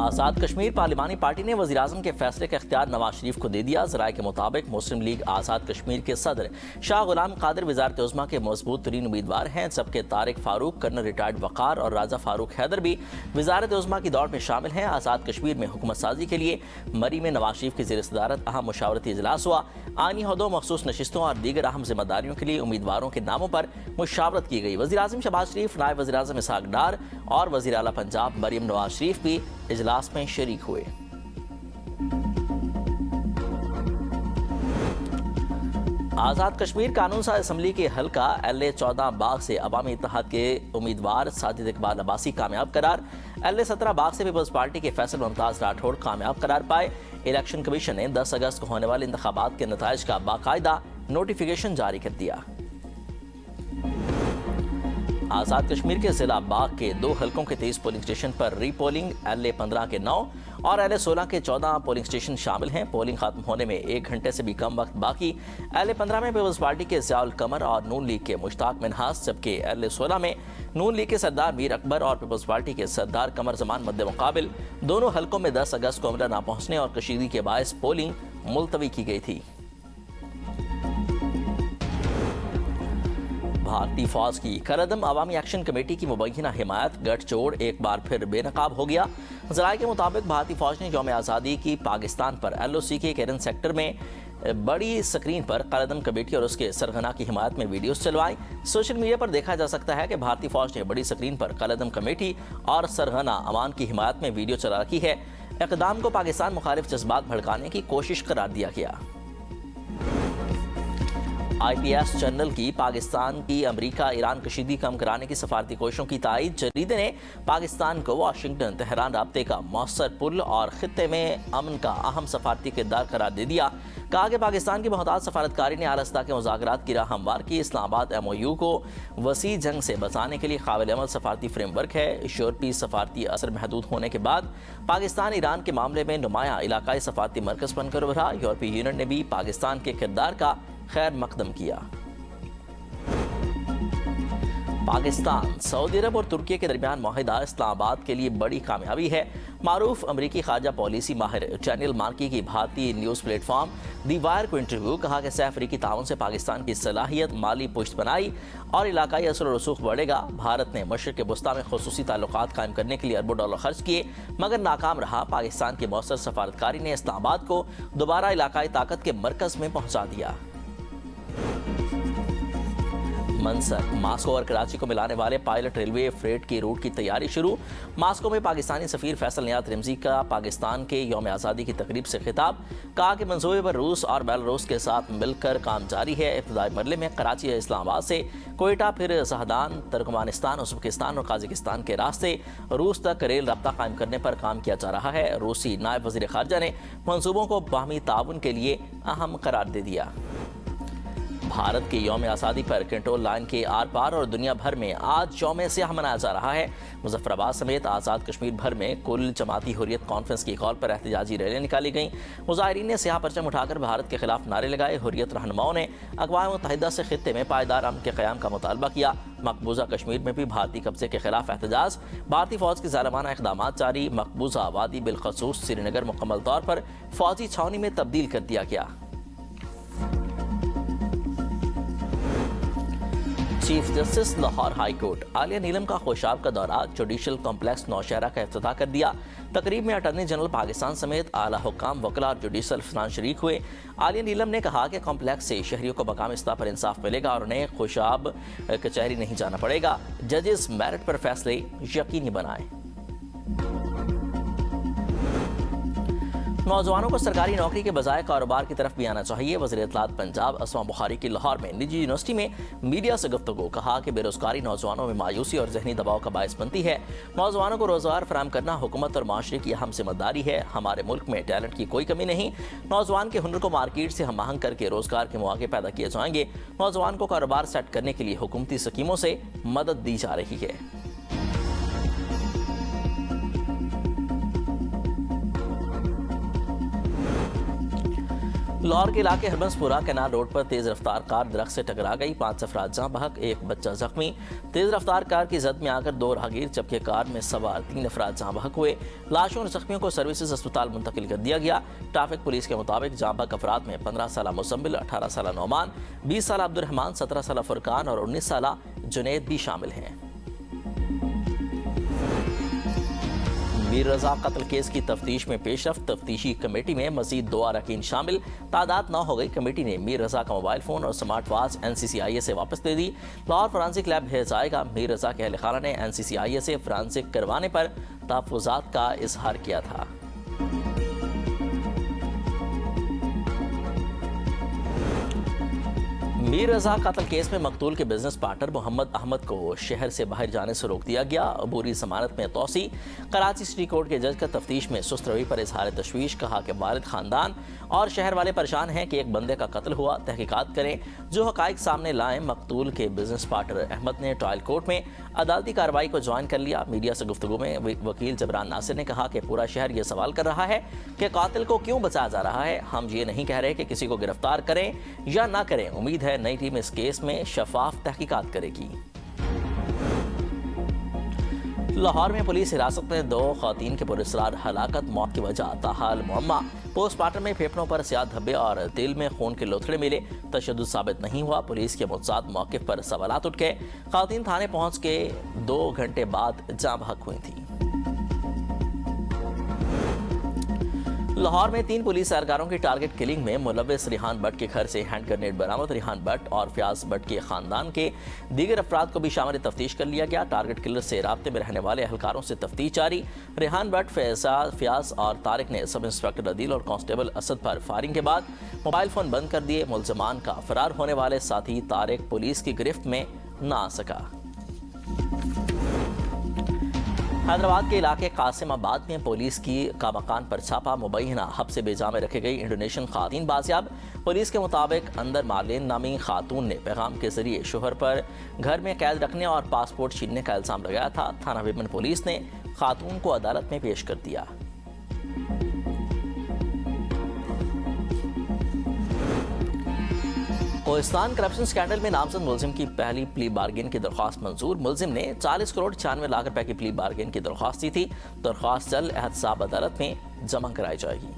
آزاد کشمیر پارلیمانی پارٹی نے وزیراعظم کے فیصلے کا اختیار نواز شریف کو دے دیا۔ ذرائع کے مطابق مسلم لیگ آزاد کشمیر کے صدر شاہ غلام قادر وزارت عظمیٰ کے مضبوط ترین امیدوار ہیں، جبکہ طارق فاروق، کرنل ریٹائرڈ وقار اور راجہ فاروق حیدر بھی وزارت عظمیٰ کی دوڑ میں شامل ہیں۔ آزاد کشمیر میں حکومت سازی کے لیے مری میں نواز شریف کی زیر صدارت اہم مشاورتی اجلاس ہوا۔ آئینی عہدوں، مخصوص نشستوں اور دیگر اہم ذمہ داریوں کے لیے امیدواروں کے ناموں پر مشاورت کی گئی۔ وزیراعظم شہباز شریف، نائب وزیر اعظم اسحاق ڈار اور وزیر اعلیٰ پنجاب مریم نواز شریف بھی اجلاس میں شریک ہوئے۔ آزاد کشمیر قانون ساز اسمبلی کے حلقہ LA-14 باغ سے عوامی اتحاد کے امیدوار ساجد اقبال عباسی کامیاب قرار۔ LA-17 باغ سے پیپلز پارٹی کے فیصل ممتاز راٹھوڑ کامیاب قرار پائے۔ الیکشن کمیشن نے 10 اگست کو ہونے والے انتخابات کے نتائج کا باقاعدہ نوٹیفیکیشن جاری کر دیا۔ آزاد کشمیر کے ضلع باغ کے 2 حلقوں کے 23 پولنگ اسٹیشن پر ری پولنگ، LA-15 کے 9 اور LA-16 کے 14 پولنگ اسٹیشن شامل ہیں۔ پولنگ ختم ہونے میں 1 گھنٹے سے بھی کم وقت باقی۔ LA-15 میں پیپلز پارٹی کے ضیاء القمر اور نون لیگ کے مشتاق منہاس، جبکہ LA-16 میں نون لیگ کے سردار میر اکبر اور پیپلز پارٹی کے سردار قمر زمان مد مقابل۔ دونوں حلقوں میں 10 اگست کو عملہ نہ پہنچنے اور کشیدگی کے باعث پولنگ ملتوی کی گئی تھی۔ بھارتی فوج کی کردم عوامی ایکشن کمیٹی کی مبینہ حمایت گٹھ جوڑ ایک بار پھر بے نقاب ہو گیا۔ ذرائع کے مطابق بھارتی فوج نے یوم آزادی کی پاکستان پر LOC کے کیرن سیکٹر میں بڑی سکرین پر کردم کمیٹی اور اس کے سرغنہ کی حمایت میں ویڈیوز چلوائیں۔ سوشل میڈیا پر دیکھا جا سکتا ہے کہ بھارتی فوج نے بڑی سکرین پر کردم کمیٹی اور سرغنہ امان کی حمایت میں ویڈیو چلا رکھی ہے۔ اقدام کو پاکستان مخالف جذبات بھڑکانے کی کوشش قرار دیا گیا۔ IPS چینل کی پاکستان کی امریکہ ایران کشیدگی کم کرانے کی سفارتی کوششوں کی تائید۔ جریدے نے پاکستان کو واشنگٹن تہران رابطے کا مؤثر پل اور خطے میں امن کا اہم سفارتی کردار قرار دے دیا۔ کہا کہ پاکستان کی محتاط سفارتکاری نے اعلیٰ سطح کے مذاکرات کی راہ ہموار کی۔ اسلام آباد MOU کو وسیع جنگ سے بچانے کے لیے قابل عمل سفارتی فریم ورک ہے۔ یورپی سفارتی اثر محدود ہونے کے بعد پاکستان ایران کے معاملے میں نمایاں علاقائی سفارتی مرکز بن کر ابھرا۔ یورپی یونین نے بھی پاکستان کے کردار کا خیر مقدم کیا۔ پاکستان، سعودی عرب اور ترکی کے درمیان معاہدہ اسلام آباد کے لیے بڑی کامیابی ہے۔ معروف امریکی خارجہ پالیسی ماہر ڈینیل مارکی کی بھارتی نیوز پلیٹ فارم دی وائر کو انٹرویو۔ کہا کہ سہ افریقی تعاون سے پاکستان کی صلاحیت، مالی پشت بنائی اور علاقائی اثر و رسوخ بڑھے گا۔ بھارت نے مشرق وسطیٰ میں خصوصی تعلقات قائم کرنے کے لیے اربوں ڈالر خرچ کیے مگر ناکام رہا۔ پاکستان کی مؤثر سفارتکاری نے اسلام آباد کو دوبارہ علاقائی طاقت کے مرکز میں پہنچا دیا۔ منسک، ماسکو اور کراچی کو ملانے والے پائلٹ ریلوے فریٹ کی روٹ کی تیاری شروع۔ ماسکو میں پاکستانی سفیر فیصل نیات رمزی کا پاکستان کے یوم آزادی کی تقریب سے خطاب۔ کہا کہ منصوبے پر روس اور بیلاروس کے ساتھ مل کر کام جاری ہے۔ ابتدائی مرحلے میں کراچی یا اسلام آباد سے کوئٹہ، پھر زہدان، ترکمانستان، ازبکستان اور قازقستان کے راستے روس تک ریل رابطہ قائم کرنے پر کام کیا جا رہا ہے۔ روسی نائب وزیر خارجہ نے منصوبوں کو باہمی تعاون کے لیے اہم قرار دے دیا۔ بھارت کے یوم آزادی پر کنٹرول لائن کے آر پار اور دنیا بھر میں آج یوم سیاہ منایا جا رہا ہے۔ مظفر آباد سمیت آزاد کشمیر بھر میں کل جماعتی حریت کانفرنس کی کال پر احتجاجی ریلیاں نکالی گئیں۔ مظاہرین نے سیاہ پرچم اٹھا کر بھارت کے خلاف نعرے لگائے۔ حریت رہنماؤں نے اقوام متحدہ سے خطے میں پائیدار امن کے قیام کا مطالبہ کیا۔ مقبوضہ کشمیر میں بھی بھارتی قبضے کے خلاف احتجاج، بھارتی فوج کے ظالمانہ اقدامات جاری۔ مقبوضہ وادی بالخصوص سری نگر مکمل طور پر فوجی چھاؤنی میں تبدیل کر دیا گیا۔ Chief justice Lahore high court عالیہ نیلم کا خوشاب کا دورہ جوڈیشل کمپلیکس نوشہرہ کا افتتاح کر دیا۔ تقریب میں اٹارنی جنرل پاکستان سمیت اعلیٰ حکام، وکلاء اور جوڈیشل افسران شریک ہوئے۔ عالیہ نیلم نے کہا کہ کمپلیکس سے شہریوں کو مقامی سطح پر انصاف ملے گا اور انہیں خوشاب کچہری نہیں جانا پڑے گا۔ ججز میرٹ پر فیصلے یقینی بنائیں۔ نوجوانوں کو سرکاری نوکری کے بجائے کاروبار کی طرف بھی آنا چاہیے۔ وزیر اطلاعات پنجاب اسما بخاری کی لاہور میں نجی یونیورسٹی میں میڈیا سے گفتگو۔ کہا کہ بے روزگاری نوجوانوں میں مایوسی اور ذہنی دباؤ کا باعث بنتی ہے۔ نوجوانوں کو روزگار فراہم کرنا حکومت اور معاشرے کی اہم ذمہ داری ہے۔ ہمارے ملک میں ٹیلنٹ کی کوئی کمی نہیں۔ نوجوان کے ہنر کو مارکیٹ سے ہم آہنگ کر کے روزگار کے مواقع پیدا کیے جائیں گے۔ نوجوان کو کاروبار سیٹ کرنے کے لیے حکومتی اسکیموں سے مدد دی جا رہی ہے۔ لاہور کے علاقے ہربنسپورہ کینال روڈ پر تیز رفتار کار درخت سے ٹکرا گئی، 5 افراد جاں بحق، 1 بچہ زخمی۔ تیز رفتار کار کی زد میں آ کر 2 راہگیر جبکہ کار میں سوار 3 افراد جاں بحق ہوئے۔ لاشوں اور زخمیوں کو سروسز اسپتال منتقل کر دیا گیا۔ ٹریفک پولیس کے مطابق جاں بحق افراد میں 15 سالہ مزمل، 18 سالہ نعمان، 20 سالہ عبد الرحمان، 17 سالہ فرقان اور 19 سالہ جنید بھی شامل ہیں۔ میر رضا قتل کیس کی تفتیش میں پیش رفت، تفتیشی کمیٹی میں مزید 2 اراکین شامل، تعداد 9 ہو گئی۔ کمیٹی نے میر رضا کا موبائل فون اور سمارٹ واچ NCCIA سے واپس دے دی۔ لاہور فرانسک لیب بھیجا جائے گا۔ میر رضا کے اہل خانہ نے NCCIA سے فرانسک کروانے پر تحفظات کا اظہار کیا تھا۔ میر رضا قتل کیس میں مقتول کے بزنس پارٹنر محمد احمد کو شہر سے باہر جانے سے روک دیا گیا۔ عبوری ضمانت میں توسیع، کراچی سٹی کورٹ کے جج کا تفتیش میں سست روی پر اظہار تشویش، کہا کہ والد، خاندان اور شہر والے پریشان ہیں کہ ایک بندے کا قتل ہوا، تحقیقات کریں، جو حقائق سامنے لائیں۔ مقتول کے بزنس پارٹنر احمد نے ٹرائل کورٹ میں عدالتی کارروائی کو جوائن کر لیا۔ میڈیا سے گفتگو میں وکیل جبران ناصر نے کہا کہ پورا شہر یہ سوال کر رہا ہے کہ قاتل کو کیوں بچایا جا رہا ہے۔ ہم یہ نہیں کہہ رہے کہ کسی کو گرفتار کریں یا نہ کریں، امید ہے نئی ٹیم اس کیس میں شفاف تحقیقات کرے گی۔ لاہور میں پولیس حراست میں 2 خواتین کے پراسرار ہلاکت، موت کی وجہ تاحال معمہ۔ پوسٹ مارٹم میں پھیپھڑوں پر سیاہ دھبے اور دل میں خون کے لوتھڑے ملے، تشدد ثابت نہیں ہوا۔ پولیس کے متضاد موقف پر سوالات اٹھ گئے۔ خواتین تھانے پہنچ کے 2 گھنٹے بعد جاں بحق ہوئی تھیں۔ لاہور میں 3 پولیس اہلکاروں کی ٹارگٹ کلنگ میں ملوث ریحان بٹ کے گھر سے ہینڈ گرنیڈ برآمد۔ ریحان بٹ اور فیاض بٹ کے خاندان کے دیگر افراد کو بھی شامل تفتیش کر لیا گیا۔ ٹارگٹ کلر سے رابطے میں رہنے والے اہلکاروں سے تفتیش جاری۔ ریحان بٹ، فیاض اور طارق نے سب انسپکٹر عدیل اور کانسٹیبل اسد پر فائرنگ کے بعد موبائل فون بند کر دیے۔ ملزمان کا فرار ہونے والے ساتھی طارق پولیس کی گرفت میں نہ آ سکا۔ حیدرآباد کے علاقے قاسم آباد میں پولیس کا مکان پر چھاپا، مبینہ حبس بجا میں رکھے گئی انڈونیشین خواتین بازیاب۔ پولیس کے مطابق اندر مارلین نامی خاتون نے پیغام کے ذریعے شوہر پر گھر میں قید رکھنے اور پاسپورٹ چھیننے کا الزام لگایا تھا۔ تھانہ ویمن پولیس نے خاتون کو عدالت میں پیش کر دیا۔ کوہستان کرپشن سکینڈل میں نامزد ملزم کی پہلی پلی بارگین کی درخواست منظور۔ ملزم نے 40 کروڑ 96 لاکھ روپے کی پلی بارگین کی درخواست دی تھی۔ درخواست جلد احتساب عدالت میں جمع کرائی جائے گی۔